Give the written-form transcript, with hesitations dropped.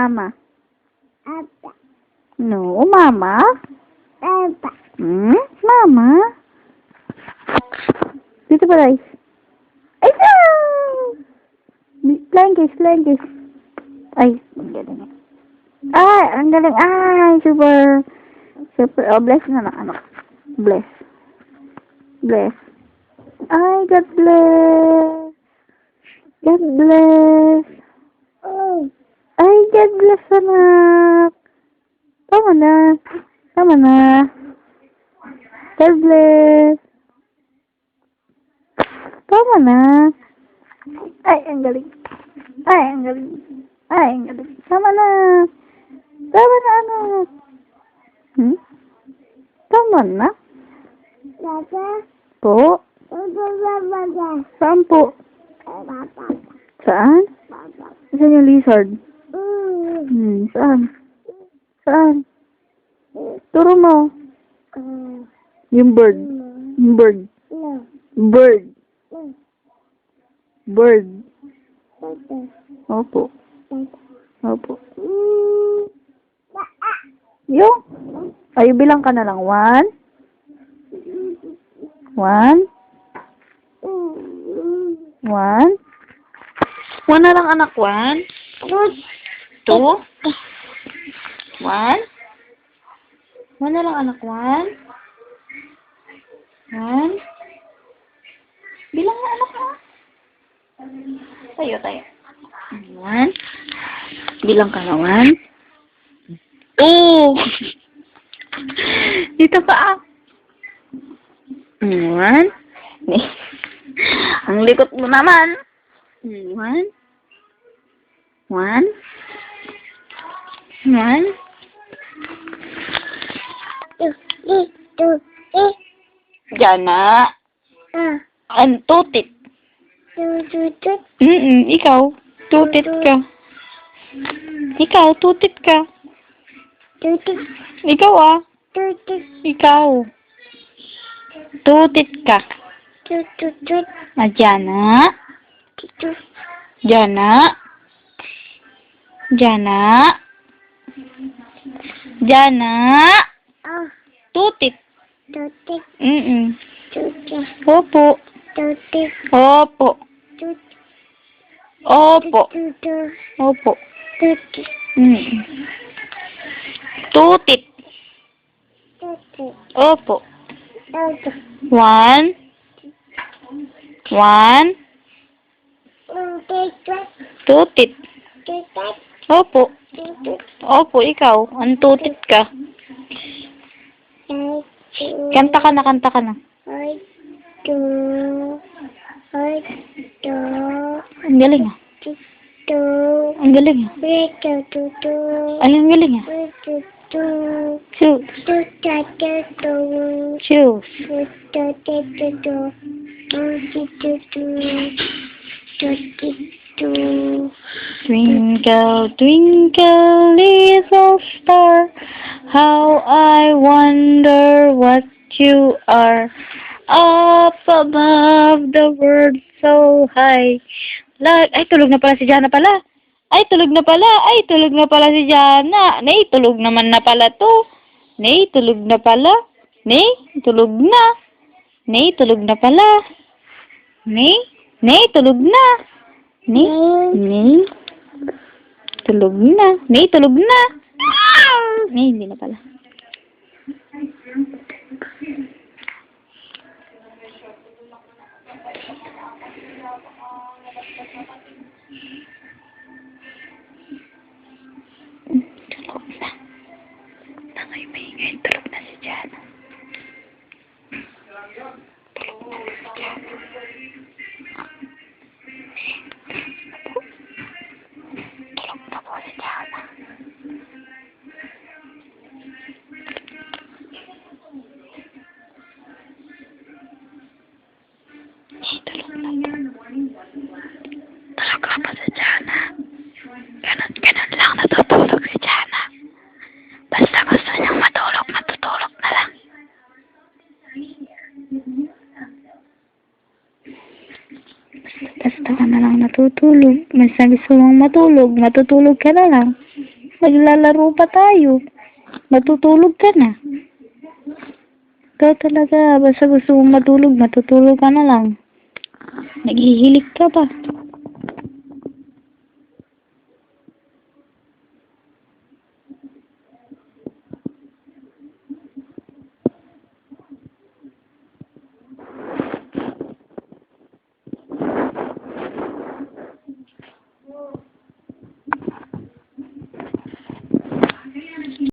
mama? Papa. No, mama? Papa. Mama? Dito ba, guys? Ay, no! Flying kiss, flying kiss. Ay, ang galing. Ay, ang galing. Ay, super. Super. Oh, bless na lang, anak. Bless. Bless. Ay, God bless. God bless. Oh. Ay, God bless, anak. Tama na. Tama na. God bless. Tama na. Ay, ang galing. Ay, ang galing. Ay, ang galing. Tama na. Tama na, anak. Tama na. Papa. Po. Papa. Saan po? Papa. Saan? Papa. Saan yung lizard? Mm. Saan? Saan? Turo mo. Yung bird. Yung bird. No. Bird. No. Bird. Papa. Opo. Papa. Opo. Yung? Ay, bilang ka na lang. 1. 1. 1. 1 na lang, anak. 1. 2. 1. 1 na lang, anak. 1. 1. Bilang na, anak, ha? Tayo. 1. Bilang ka na. 1. 2. Dito pa, 1. Ang likot mo naman. 1. 1. 1. Jana. Ang tutit. Ikaw. Tutit ka. Ikaw, tutit ka. Ikaw, Ikaw. Tutit ka. Jana. Jana. Jana. Jana. Tutit. Opo. Opo. Opo. Opo. Tutit. Opo. 1. 1. Tutit. Opo. Opo, ikaw. Ang tutit ka. Kanta ka na. Ang galing, Ang galing, Ay, ang galing, Choose. Choose. Twinkle, twinkle, little star, how I wonder what you are. Up above the world so high. Ay, tulog na pala si Jana pala. Ay, tulog na pala si Jana. Nay, tulog naman na pala to. Nay, tulog na pala. Nay, tulog na. Nay, tulog na pala. Nay, tulog na. Nay, tulog na. Nay, tulog na. Nay, hindi na pala. Tulog na. Nangay maingay, tulog na si Jana. Tulog na si Jana. Tulog na po si Jana. Tulog na po. Tulog na po si Jana. Ganon lang natutulog si Jana. Basta gusto niyang matulog, natutulog na lang. Basta ka na lang natutulog. Basta gusto mong matulog, matutulog ka na lang. Maglalaro pa tayo. Matutulog ka na. Ikaw talaga, basta gusto mong matulog, matutulog ka na lang. Naghihilig ka pa.